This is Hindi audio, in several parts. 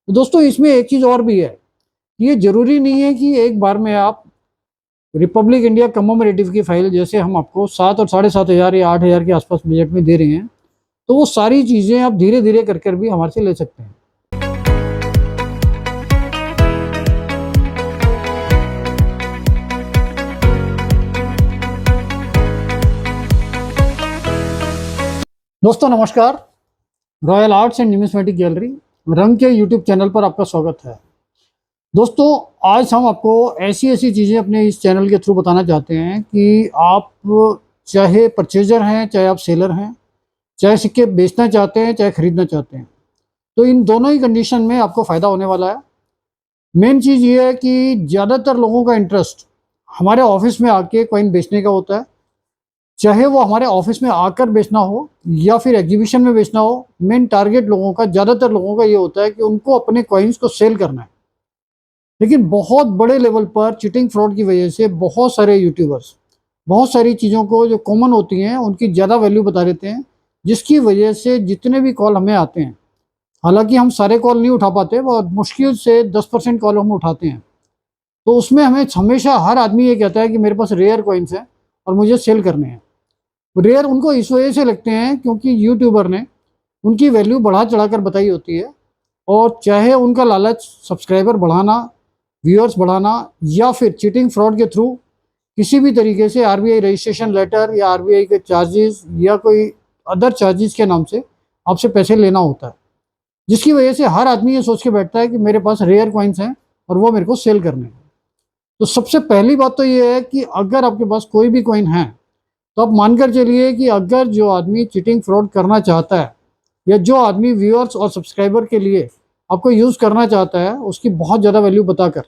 तो दोस्तों इसमें एक चीज़ और भी है, ये ज़रूरी नहीं है कि एक बार में आप रिपब्लिक इंडिया कमोमरेटिव की फाइल जैसे हम आपको 7 और 7,500 या 8,000 के आसपास बजट में दे रहे हैं, तो वो सारी चीज़ें आप धीरे धीरे कर कर भी हमारे से ले सकते हैं। दोस्तों नमस्कार, royal arts and numismatic gallery रंग के यूट्यूब चैनल पर आपका स्वागत है। दोस्तों आज हम आपको ऐसी ऐसी चीज़ें अपने इस चैनल के थ्रू बताना चाहते हैं कि आप चाहे परचेजर हैं, चाहे आप सेलर हैं, चाहे सिक्के बेचना चाहते हैं, चाहे खरीदना चाहते हैं, तो इन दोनों ही कंडीशन में आपको फ़ायदा होने वाला है। मेन चीज़ ये है कि ज़्यादातर लोगों का इंटरेस्ट हमारे ऑफिस में आके कॉइन बेचने का होता है, चाहे वो हमारे ऑफिस में आकर बेचना हो या फिर एग्जीबिशन में बेचना हो। मेन टारगेट लोगों का, ज़्यादातर लोगों का ये होता है कि उनको अपने कॉइन्स को सेल करना है। लेकिन बहुत बड़े लेवल पर चीटिंग फ्रॉड की वजह से बहुत सारे यूट्यूबर्स बहुत सारी चीज़ों को जो कॉमन होती हैं उनकी ज़्यादा वैल्यू बता देते हैं, जिसकी वजह से जितने भी कॉल हमें आते हैं, हालांकि हम सारे कॉल नहीं उठा पाते, बहुत मुश्किल से 10% कॉल हम उठाते हैं, तो उसमें हमें हमेशा हर आदमी ये कहता है कि मेरे पास रेयर कॉइन्स हैं और मुझे सेल करने हैं। रेयर उनको इस वजह से लगते हैं क्योंकि यूट्यूबर ने उनकी वैल्यू बढ़ा चढ़ाकर बताई होती है, और चाहे उनका लालच सब्सक्राइबर बढ़ाना, व्यूअर्स बढ़ाना, या फिर चीटिंग फ्रॉड के थ्रू किसी भी तरीके से आरबीआई रजिस्ट्रेशन लेटर या आरबीआई के चार्जेस या कोई अदर चार्जेस के नाम से आपसे पैसे लेना होता है, जिसकी वजह से हर आदमी ये सोच के बैठता है कि मेरे पास रेयर कॉइन्स हैं और वो मेरे को सेल करने हैं। तो सबसे पहली बात तो ये है कि अगर आपके पास कोई भी कॉइन है तो आप मानकर चलिए कि अगर जो आदमी चीटिंग फ्रॉड करना चाहता है या जो आदमी व्यूअर्स और सब्सक्राइबर के लिए आपको यूज़ करना चाहता है उसकी बहुत ज़्यादा वैल्यू बताकर,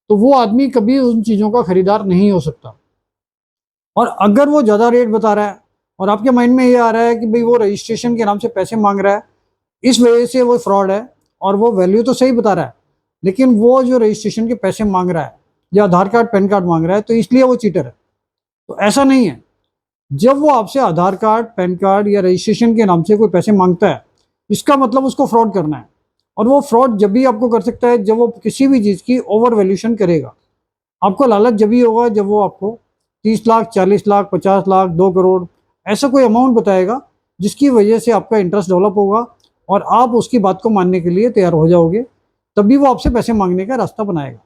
तो वो आदमी कभी उन चीज़ों का खरीदार नहीं हो सकता। और अगर वो ज़्यादा रेट बता रहा है और आपके माइंड में ये आ रहा है कि भाई वो रजिस्ट्रेशन के नाम से पैसे मांग रहा है, इस वजह से वो फ्रॉड है, और वो वैल्यू तो सही बता रहा है लेकिन वो जो रजिस्ट्रेशन के पैसे मांग रहा है या आधार कार्ड पैन कार्ड मांग रहा है, तो इसलिए वो चीटर है। तो ऐसा नहीं है। जब वो आपसे आधार कार्ड, पैन कार्ड या रजिस्ट्रेशन के नाम से कोई पैसे मांगता है, इसका मतलब उसको फ्रॉड करना है। और वो फ्रॉड जब भी आपको कर सकता है जब वो किसी भी चीज़ की ओवर वैल्यूशन करेगा। आपको लालच जब भी होगा जब वो आपको 30 लाख, 40 लाख, 50 लाख, 2 करोड़ ऐसा कोई अमाउंट बताएगा, जिसकी वजह से आपका इंटरेस्ट डेवलप होगा और आप उसकी बात को मानने के लिए तैयार हो जाओगे, तभी वो आपसे पैसे मांगने का रास्ता बनाएगा।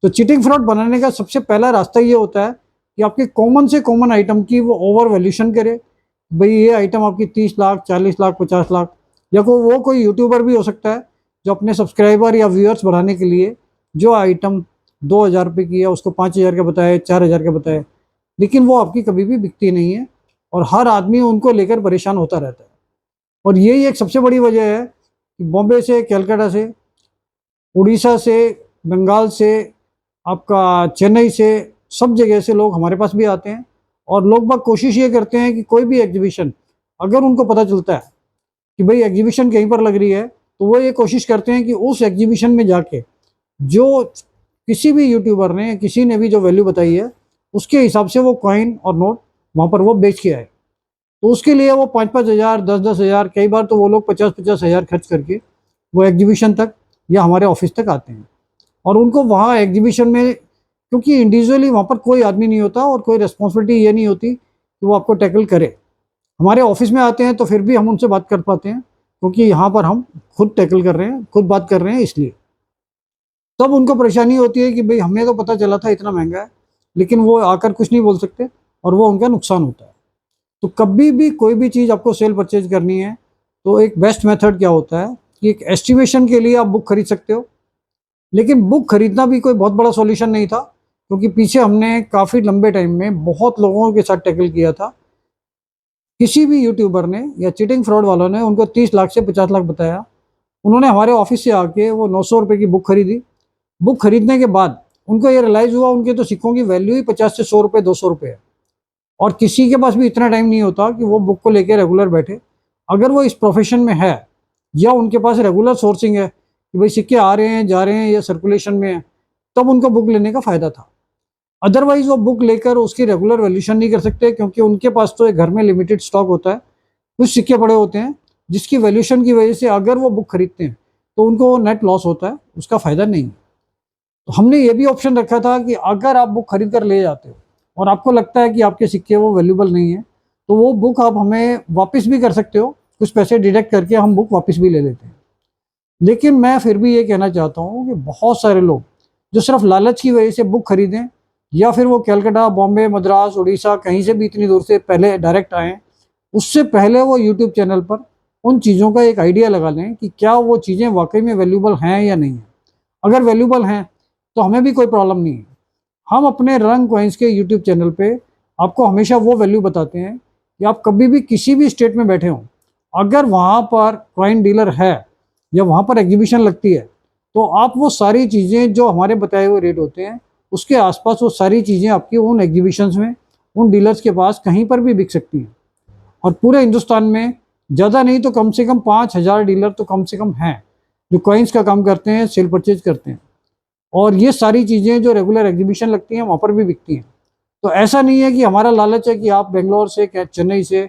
तो चीटिंग फ्रॉड बनाने का सबसे पहला रास्ता ये होता है कि आपके कॉमन से कॉमन आइटम की वो ओवर वैल्यूशन करे। भाई ये आइटम आपकी 30 लाख, 40 लाख, 50 लाख, या वो कोई यूट्यूबर भी हो सकता है जो अपने सब्सक्राइबर या व्यूअर्स बढ़ाने के लिए जो आइटम 2,000 रुपये की है उसको 5,000 का बताए, 4,000 का बताए, लेकिन वो आपकी कभी भी बिकती नहीं है और हर आदमी उनको लेकर परेशान होता रहता है। और यही एक सबसे बड़ी वजह है कि बॉम्बे से, कलकत्ता से, उड़ीसा से, बंगाल से, आपका चेन्नई से, सब जगह से लोग हमारे पास भी आते हैं। और लोग बाग कोशिश ये करते हैं कि कोई भी एग्जीबिशन अगर उनको पता चलता है कि भाई एग्जीबिशन कहीं पर लग रही है, तो वो ये कोशिश करते हैं कि उस एग्जीबिशन में जाके जो किसी भी यूट्यूबर ने, किसी ने भी जो वैल्यू बताई है उसके हिसाब से वो कॉइन और नोट वहाँ पर वो बेच के आए। तो उसके लिए वो 5-5 हज़ार, 10-10 हज़ार, कई बार तो वो लोग 50-50 हज़ार खर्च करके वो एग्जीबिशन तक या हमारे ऑफिस तक आते हैं। और उनको वहाँ एग्जीबिशन में, क्योंकि इंडिविजुअली वहाँ पर कोई आदमी नहीं होता और कोई रिस्पॉन्सिबिलिटी ये नहीं होती कि वो आपको टैकल करे। हमारे ऑफिस में आते हैं तो फिर भी हम उनसे बात कर पाते हैं, क्योंकि यहाँ पर हम खुद टैकल कर रहे हैं, खुद बात कर रहे हैं, इसलिए तब उनको परेशानी होती है कि भाई हमें तो पता चला था इतना महंगा है, लेकिन वो आकर कुछ नहीं बोल सकते और वो उनका नुकसान होता है। तो कभी भी कोई भी चीज़ आपको सेल परचेज करनी है तो एक बेस्ट मेथड क्या होता है कि एक एस्टिमेशन के लिए आप बुक खरीद सकते हो। लेकिन बुक खरीदना भी कोई बहुत बड़ा सॉल्यूशन नहीं था, क्योंकि पीछे हमने काफ़ी लंबे टाइम में बहुत लोगों के साथ टैकल किया था। किसी भी यूट्यूबर ने या चीटिंग फ्रॉड वालों ने उनको 30 लाख से 50 लाख बताया, उन्होंने हमारे ऑफिस से आके वो 900 रुपये की बुक खरीदी। बुक खरीदने के बाद उनको ये रियलाइज़ हुआ उनके तो सिक्कों की वैल्यू ही 50 से 100 रुपये, 200 रुपये है, और किसी के पास भी इतना टाइम नहीं होता कि वो बुक को लेकर रेगुलर बैठे। अगर वो इस प्रोफेशन में है या उनके पास रेगुलर सोर्सिंग है कि भाई सिक्के आ रहे हैं, जा रहे हैं या सर्कुलेशन में है, तब उनको बुक लेने का फ़ायदा था। अदरवाइज वो बुक लेकर उसकी रेगुलर वैल्यूशन नहीं कर सकते, क्योंकि उनके पास तो एक घर में लिमिटेड स्टॉक होता है, कुछ सिक्के पड़े होते हैं, जिसकी वैल्यूशन की वजह से अगर वो बुक खरीदते हैं तो उनको नेट लॉस होता है, उसका फ़ायदा नहीं है। तो हमने ये भी ऑप्शन रखा था कि अगर आप बुक खरीद कर ले जाते हो और आपको लगता है कि आपके सिक्के वो वैल्यूबल नहीं है, तो वो बुक आप हमें वापस भी कर सकते हो, कुछ पैसे डिडक्ट करके हम बुक वापस भी ले लेते हैं। लेकिन मैं फिर भी ये कहना चाहता हूँ कि बहुत सारे लोग जो सिर्फ लालच की वजह से बुक खरीदें, या फिर वो कलकत्ता, बॉम्बे, मद्रास, उड़ीसा कहीं से भी इतनी दूर से पहले डायरेक्ट आएँ, उससे पहले वो यूट्यूब चैनल पर उन चीज़ों का एक आइडिया लगा लें कि क्या वो चीज़ें वाकई में वैल्यूबल हैं या नहीं है। अगर वैल्यूबल हैं तो हमें भी कोई प्रॉब्लम नहीं है। हम अपने रंग कॉइन्स के यूट्यूब चैनल पे आपको हमेशा वो वैल्यू बताते हैं कि आप कभी भी किसी भी स्टेट में बैठे हों, अगर वहाँ पर कॉइन डीलर है या वहाँ पर एग्जीबिशन लगती है, तो आप वो सारी चीज़ें जो हमारे बताए हुए रेट होते हैं उसके आसपास वो सारी चीज़ें आपकी उन एग्जीबिशंस में, उन डीलर्स के पास कहीं पर भी बिक सकती हैं। और पूरे हिंदुस्तान में ज़्यादा नहीं तो कम से कम 5,000 डीलर तो कम से कम हैं जो कॉइन्स का काम करते हैं, सेल परचेज करते हैं। और ये सारी चीज़ें जो रेगुलर एग्जीबिशन लगती हैं वहाँ पर भी बिकती हैं। तो ऐसा नहीं है कि हमारा लालच है कि आप बेंगलोर से, चेन्नई से,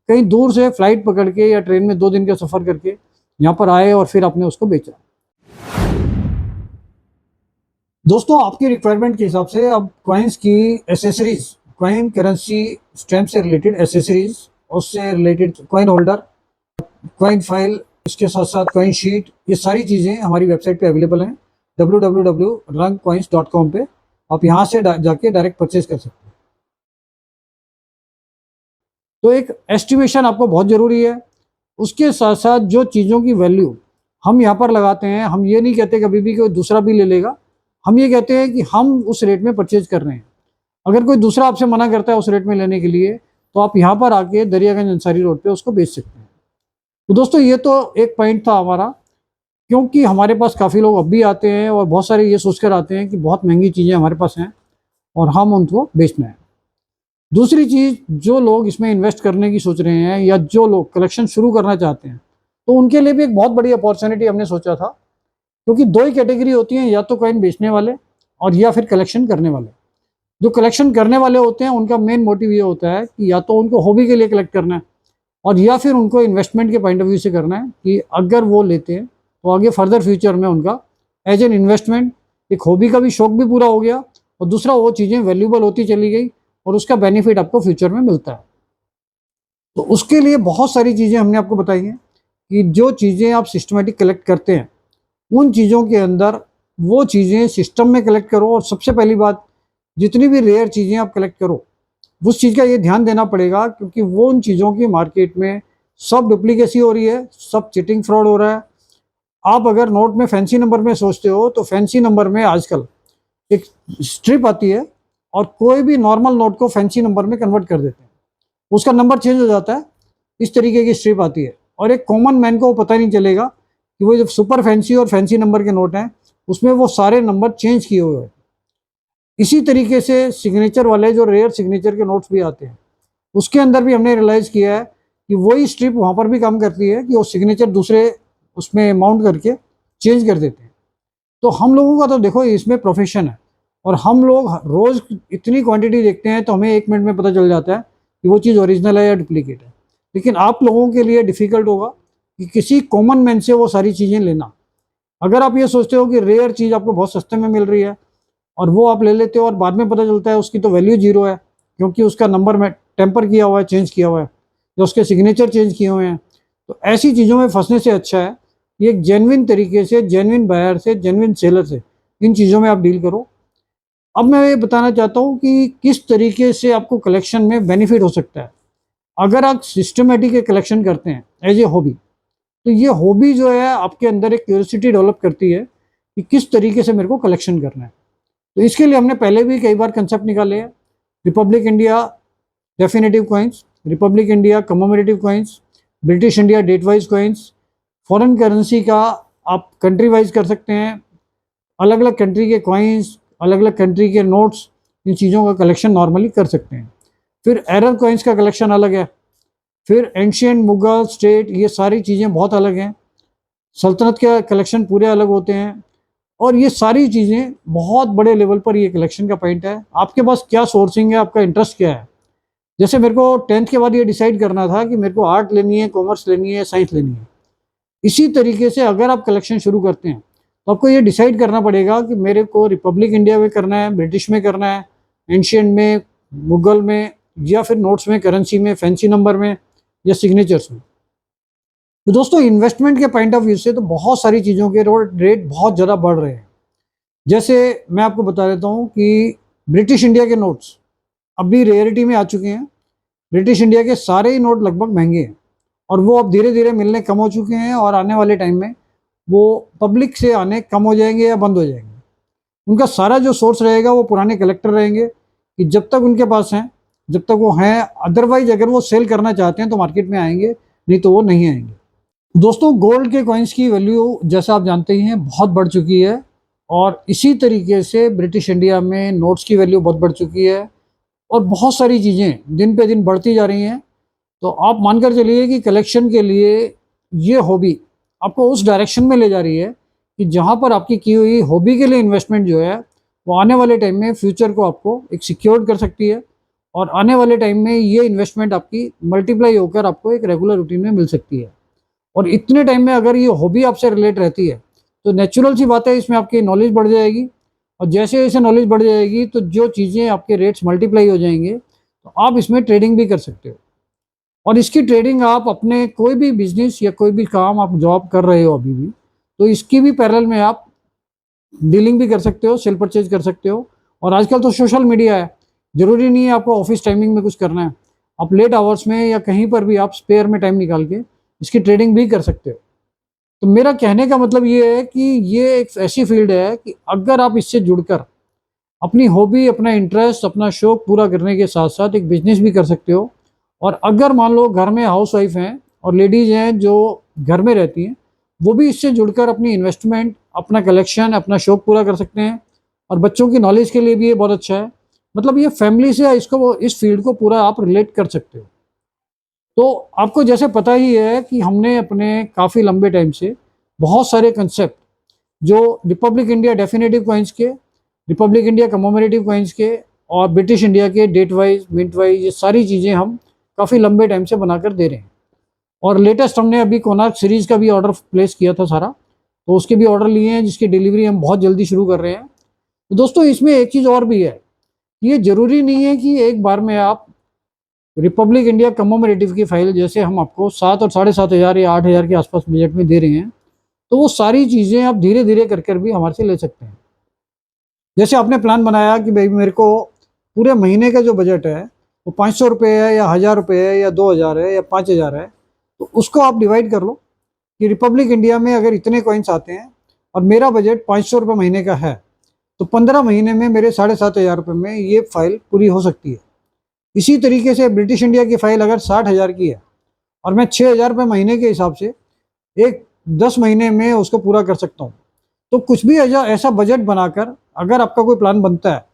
कहीं दूर से फ्लाइट पकड़ के या ट्रेन में 2 दिन का सफ़र करके यहाँ पर आए और फिर आपने उसको बेचा। दोस्तों, आपकी रिक्वायरमेंट के हिसाब से अब कॉइन्स की एसेसरीज, कॉइन करेंसी स्टैम्प से रिलेटेड एसेसरीज, उससे related coin holder, coin file, इसके साथ साथ कॉइन शीट, ये सारी चीज़ें हमारी वेबसाइट पे अवेलेबल हैं www.rangcoins.com पे। आप यहाँ से जाके डायरेक्ट परचेज कर सकते हैं। तो एक एस्टिमेशन आपको बहुत ज़रूरी है। उसके साथ साथ जो चीज़ों की वैल्यू हम यहाँ पर लगाते हैं, हम ये नहीं कहते कभी भी कोई दूसरा भी ले लेगा। हम ये कहते हैं कि हम उस रेट में परचेज कर रहे हैं। अगर कोई दूसरा आपसे मना करता है उस रेट में लेने के लिए, तो आप यहाँ पर आके दरियागंज अंसारी रोड पे उसको बेच सकते हैं। तो दोस्तों, ये तो एक पॉइंट था हमारा, क्योंकि हमारे पास काफ़ी लोग अब भी आते हैं और बहुत सारे ये सोचकर आते हैं कि बहुत महंगी चीज़ें हमारे पास हैं और हम उनको बेचना है। दूसरी चीज़, जो लोग इसमें इन्वेस्ट करने की सोच रहे हैं या जो लोग कलेक्शन शुरू करना चाहते हैं, तो उनके लिए भी एक बहुत बड़ी अपॉर्चुनिटी हमने सोचा था। क्योंकि दो ही कैटेगरी होती हैं, या तो कॉइन बेचने वाले और या फिर कलेक्शन करने वाले। जो कलेक्शन करने वाले होते हैं उनका मेन मोटिव ये होता है कि या तो उनको हॉबी के लिए कलेक्ट करना है और या फिर उनको इन्वेस्टमेंट के पॉइंट ऑफ व्यू से करना है कि अगर वो लेते हैं तो आगे फर्दर फ्यूचर में उनका एज एन इन्वेस्टमेंट, एक हॉबी का भी शौक भी पूरा हो गया और दूसरा वो चीज़ें वैल्यूबल होती चली गई और उसका बेनिफिट आपको फ्यूचर में मिलता है। तो उसके लिए बहुत सारी चीज़ें हमने आपको बताई हैं कि जो चीज़ें आप सिस्टमेटिक कलेक्ट करते हैं उन चीज़ों के अंदर वो चीज़ें सिस्टम में कलेक्ट करो। और सबसे पहली बात, जितनी भी रेयर चीज़ें आप कलेक्ट करो उस चीज़ का ये ध्यान देना पड़ेगा, क्योंकि वो उन चीज़ों की मार्केट में सब डुप्लीकेसी हो रही है, सब चीटिंग फ्रॉड हो रहा है। आप अगर नोट में फैंसी नंबर में सोचते हो तो फैंसी नंबर में आजकल एक स्ट्रिप आती है और कोई भी नॉर्मल नोट को फैंसी नंबर में कन्वर्ट कर देते हैं, उसका नंबर चेंज हो जाता है। इस तरीके की स्ट्रिप आती है और एक कॉमन मैन को पता नहीं चलेगा कि वो जो सुपर फैंसी और फैंसी नंबर के नोट हैं उसमें वो सारे नंबर चेंज किए हुए हैं। इसी तरीके से सिग्नेचर वाले जो रेयर सिग्नेचर के नोट्स भी आते हैं, उसके अंदर भी हमने रियलाइज़ किया है कि वही स्ट्रिप वहाँ पर भी काम करती है कि वो सिग्नेचर दूसरे उसमें माउंट करके चेंज कर देते हैं। तो हम लोगों का तो देखो इसमें प्रोफेशन है और हम लोग रोज़ इतनी क्वांटिटी देखते हैं तो हमें 1 मिनट में पता चल जाता है कि वो चीज़ ओरिजिनल है या डुप्लीकेट है। लेकिन आप लोगों के लिए डिफ़िकल्ट होगा कि किसी कॉमन मैन से वो सारी चीज़ें लेना। अगर आप ये सोचते हो कि रेयर चीज़ आपको बहुत सस्ते में मिल रही है और वो आप ले लेते हो और बाद में पता चलता है उसकी तो वैल्यू जीरो है, क्योंकि उसका नंबर में टेम्पर किया हुआ है, चेंज किया हुआ है, या उसके सिग्नेचर चेंज किए हुए हैं। तो ऐसी चीज़ों में फंसने से अच्छा है कि एक जेन्युइन तरीके से, जेन्युइन बायर से, जेन्युइन सेलर से इन चीज़ों में आप डील करो। अब मैं ये बताना चाहता हूँ कि किस तरीके से आपको कलेक्शन में बेनिफिट हो सकता है। अगर आप सिस्टमेटिक कलेक्शन करते हैं एज ए हॉबी, तो ये हॉबी जो है आपके अंदर एक क्यूरियोसिटी डेवलप करती है कि किस तरीके से मेरे को कलेक्शन करना है। तो इसके लिए हमने पहले भी कई बार कंसेप्ट निकाले हैं। Republic India definitive coins, republic India commemorative coins, British India date wise coins, foreign currency का आप कंट्री वाइज कर सकते हैं, अलग अलग कंट्री के कॉइन्स, अलग अलग कंट्री के नोट्स, इन चीज़ों का कलेक्शन नॉर्मली कर सकते हैं। फिर एरर कॉइन्स का कलेक्शन अलग है। फिर एंशियंट, मुगल, स्टेट, ये सारी चीज़ें बहुत अलग हैं। सल्तनत के कलेक्शन पूरे अलग होते हैं और ये सारी चीज़ें बहुत बड़े लेवल पर ये कलेक्शन का पॉइंट है। आपके पास क्या सोर्सिंग है, आपका इंटरेस्ट क्या है। जैसे मेरे को 10th के बाद ये डिसाइड करना था कि मेरे को आर्ट लेनी है, कॉमर्स लेनी है, साइंस लेनी है। इसी तरीके से अगर आप कलेक्शन शुरू करते हैं तो आपको ये डिसाइड करना पड़ेगा कि मेरे को रिपब्लिक इंडिया में करना है, ब्रिटिश में करना है, एंशियंट में, मुगल में, या फिर नोट्स में, करेंसी में, फैंसी नंबर में, या सिग्नेचर्स में। तो दोस्तों इन्वेस्टमेंट के पॉइंट ऑफ व्यू से तो बहुत सारी चीज़ों के रेट बहुत ज़्यादा बढ़ रहे हैं। जैसे मैं आपको बता देता हूँ कि ब्रिटिश इंडिया के नोट्स अभी रेयरिटी में आ चुके हैं। ब्रिटिश इंडिया के सारे ही नोट लगभग महंगे हैं और वो अब धीरे धीरे मिलने कम हो चुके हैं और आने वाले टाइम में वो पब्लिक से आने कम हो जाएंगे या बंद हो जाएंगे। उनका सारा जो सोर्स रहेगा वो पुराने कलेक्टर रहेंगे कि जब तक उनके पास हैं, जब तक वो हैं, अदरवाइज अगर वो सेल करना चाहते हैं तो मार्केट में आएंगे, नहीं तो वो नहीं आएंगे। दोस्तों गोल्ड के कॉइन्स की वैल्यू जैसा आप जानते ही हैं बहुत बढ़ चुकी है और इसी तरीके से ब्रिटिश इंडिया में नोट्स की वैल्यू बहुत बढ़ चुकी है और बहुत सारी चीज़ें दिन पे दिन बढ़ती जा रही हैं। तो आप मानकर चलिए कि कलेक्शन के लिए ये हॉबी आपको उस डायरेक्शन में ले जा रही है कि जहाँ पर आपकी की हुई हॉबी के लिए इन्वेस्टमेंट जो है वो आने वाले टाइम में फ्यूचर को आपको एक सिक्योर्ड कर सकती है और आने वाले टाइम में ये इन्वेस्टमेंट आपकी मल्टीप्लाई होकर आपको एक रेगुलर रूटीन में मिल सकती है। और इतने टाइम में अगर ये हॉबी आपसे रिलेट रहती है तो नेचुरल सी बात है, इसमें आपकी नॉलेज बढ़ जाएगी और जैसे जैसे नॉलेज बढ़ जाएगी तो जो चीज़ें आपके रेट्स मल्टीप्लाई हो जाएंगे तो आप इसमें ट्रेडिंग भी कर सकते हो। और इसकी ट्रेडिंग आप अपने कोई भी बिजनेस या कोई भी काम आप जॉब कर रहे हो अभी भी, तो इसकी भी पैरेलल में आप डीलिंग भी कर सकते हो, सेल परचेज कर सकते हो। और आजकल तो सोशल मीडिया है, ज़रूरी नहीं है आपको ऑफिस टाइमिंग में कुछ करना है, आप लेट आवर्स में या कहीं पर भी आप स्पेयर में टाइम निकाल के इसकी ट्रेडिंग भी कर सकते हो। तो मेरा कहने का मतलब ये है कि ये एक ऐसी फील्ड है कि अगर आप इससे जुड़कर अपनी हॉबी, अपना इंटरेस्ट, अपना शौक पूरा करने के साथ साथ एक बिजनेस भी कर सकते हो। और अगर मान लो घर में हाउस वाइफ हैं और लेडीज़ हैं जो घर में रहती हैं, वो भी इससे जुड़कर अपनी इन्वेस्टमेंट, अपना कलेक्शन, अपना शौक पूरा कर सकते हैं। और बच्चों की नॉलेज के लिए भी ये बहुत अच्छा है। मतलब ये फैमिली से इसको, इस फील्ड को पूरा आप रिलेट कर सकते हो। तो आपको जैसे पता ही है कि हमने अपने काफ़ी लंबे टाइम से बहुत सारे कंसेप्ट जो रिपब्लिक इंडिया डेफिनेटिव कॉइन्स के, रिपब्लिक इंडिया कमोमरेटिव कॉइन्स के और ब्रिटिश इंडिया के डेट वाइज, मिंट वाइज, ये सारी चीज़ें हम काफ़ी लंबे टाइम से बनाकर दे रहे हैं। और लेटेस्ट हमने अभी कोनार्क सीरीज़ का भी ऑर्डर प्लेस किया था सारा, तो उसके भी ऑर्डर लिए हैं जिसकी डिलीवरी हम बहुत जल्दी शुरू कर रहे हैं। तो दोस्तों इसमें एक चीज़ और भी है, ये ज़रूरी नहीं है कि एक बार में आप रिपब्लिक इंडिया कमोमरेटिव की फाइल जैसे हम आपको 7 और 7,500 या 8,000 के आसपास बजट में दे रहे हैं, तो वो सारी चीज़ें आप धीरे धीरे कर भी हमारे से ले सकते हैं। जैसे आपने प्लान बनाया कि भाई मेरे को पूरे महीने का जो बजट है वो 500 रुपये है या 1,000 रुपये है या 2,000 है या 5,000 है, तो उसको आप डिवाइड कर लो कि रिपब्लिक इंडिया में अगर इतने कॉइन्स आते हैं और मेरा बजट 500 रुपये महीने का है, तो 15 महीने में मेरे 7,500 रुपये में ये फाइल पूरी हो सकती है। इसी तरीके से ब्रिटिश इंडिया की फाइल अगर 60,000 की है और मैं 6,000 रुपये महीने के हिसाब से एक 10 महीने में उसको पूरा कर सकता हूँ। तो कुछ भी ऐसा बजट बनाकर अगर आपका कोई प्लान बनता है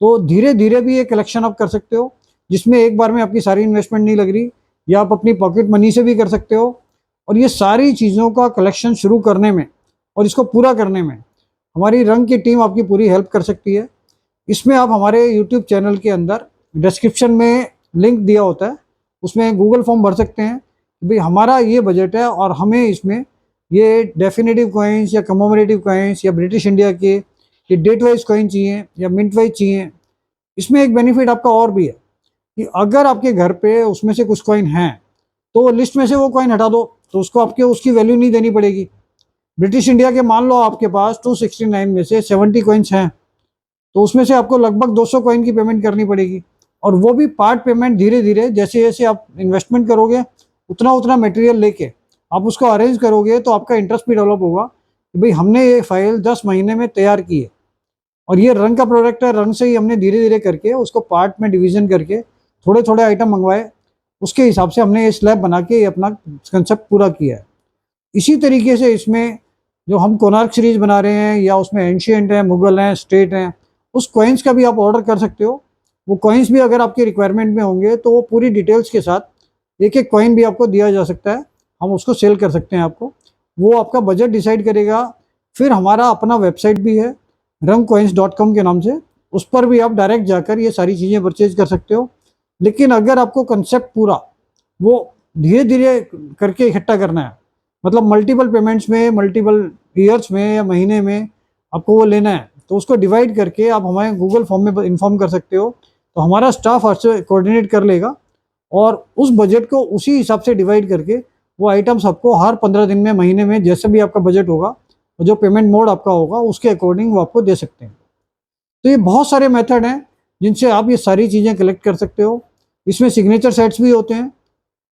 तो धीरे धीरे भी ये कलेक्शन आप कर सकते हो, जिसमें एक बार में आपकी सारी इन्वेस्टमेंट नहीं लग रही, या आप अपनी पॉकेट मनी से भी कर सकते हो। और ये सारी चीज़ों का कलेक्शन शुरू करने में और इसको पूरा करने में हमारी रंग की टीम आपकी पूरी हेल्प कर सकती है। इसमें आप हमारे यूट्यूब चैनल के अंदर डिस्क्रिप्शन में लिंक दिया होता है, उसमें गूगल फॉर्म भर सकते हैं कि भाई हमारा ये बजट है और हमें इसमें ये डेफिनेटिव कॉइन्स या कमोमरेटिव कॉइन्स या ब्रिटिश इंडिया के ये डेट वाइज कॉइन चाहिए या मिंट वाइज चाहिए। इसमें एक बेनिफिट आपका और भी है कि अगर आपके घर पे उसमें से कुछ कॉइन हैं तो लिस्ट में से वो कॉइन हटा दो, तो उसको आपके उसकी वैल्यू नहीं देनी पड़ेगी। ब्रिटिश इंडिया के मान लो आपके पास 269 में से 70 कॉइन्स हैं, तो उसमें से आपको लगभग 200 कॉइन की पेमेंट करनी पड़ेगी। और वो भी पार्ट पेमेंट धीरे धीरे, जैसे जैसे आप इन्वेस्टमेंट करोगे उतना उतना मटेरियल लेके आप उसको अरेंज करोगे तो आपका इंटरेस्ट भी डेवलप होगा कि भाई हमने ये फाइल 10 महीने में तैयार की है और ये रंग का प्रोडक्ट है, रंग से ही हमने धीरे धीरे करके उसको पार्ट में डिवीजन करके थोड़े थोड़े आइटम मंगवाए, उसके हिसाब से हमने ये स्लैब बना के अपना कंसेप्ट पूरा किया है। इसी तरीके से इसमें जो हम कोनार्क सीरीज बना रहे हैं या उसमें एंशियंट है, मुगल हैं, स्टेट हैं, उस कॉइन्स का भी आप ऑर्डर कर सकते हो। वो कॉइन्स भी अगर आपकी रिक्वायरमेंट में होंगे तो वो पूरी डिटेल्स के साथ एक एक कॉइन भी आपको दिया जा सकता है, हम उसको सेल कर सकते हैं आपको। वो आपका बजट डिसाइड करेगा। फिर हमारा अपना वेबसाइट भी है rangcoins.com के नाम से, उस पर भी आप डायरेक्ट जाकर ये सारी चीज़ें परचेज कर सकते हो। लेकिन अगर आपको कंसेप्ट पूरा वो धीरे धीरे करके इकट्ठा करना है मतलब मल्टीपल पेमेंट्स में, मल्टीपल ईयर्स में या महीने में आपको वो लेना है, तो उसको डिवाइड करके आप हमारे गूगल फॉर्म में इन्फॉर्म कर सकते हो। तो हमारा स्टाफ आपसे कोऑर्डिनेट कर लेगा और उस बजट को उसी हिसाब से डिवाइड करके वो आइटम्स आपको हर 15 दिन में, महीने में, जैसे भी आपका बजट होगा और जो पेमेंट मोड आपका होगा उसके अकॉर्डिंग वो आपको दे सकते हैं। तो ये बहुत सारे मेथड हैं जिनसे आप ये सारी चीज़ें कलेक्ट कर सकते हो। इसमें सिग्नेचर सेट्स भी होते हैं,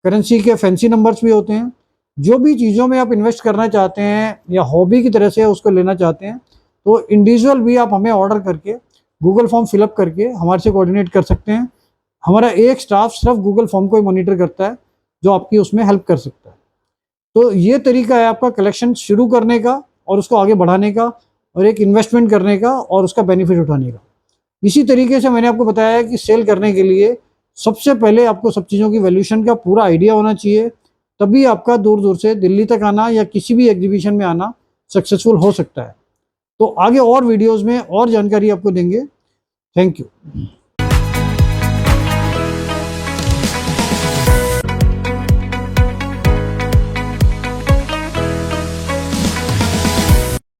करेंसी के फैंसी नंबर्स भी होते हैं। जो भी चीज़ों में आप इन्वेस्ट करना चाहते हैं या हॉबी की तरह से उसको लेना चाहते हैं, तो इंडिविजुअल भी आप हमें ऑर्डर करके गूगल फॉर्म फिलअप करके हमारे से कोऑर्डिनेट कर सकते हैं। हमारा एक स्टाफ सिर्फ गूगल फॉर्म को ही मॉनिटर करता है, जो आपकी उसमें हेल्प कर सकता है। तो ये तरीका है आपका कलेक्शन शुरू करने का और उसको आगे बढ़ाने का और एक इन्वेस्टमेंट करने का और उसका बेनिफिट उठाने का। इसी तरीके से मैंने आपको बताया है कि सेल करने के लिए सबसे पहले आपको सब चीज़ों की वैल्यूएशन का पूरा आइडिया होना चाहिए, तभी आपका दूर दूर से दिल्ली तक आना या किसी भी एग्जीबिशन में आना सक्सेसफुल हो सकता है। तो आगे और वीडियोस में और जानकारी आपको देंगे। Thank you.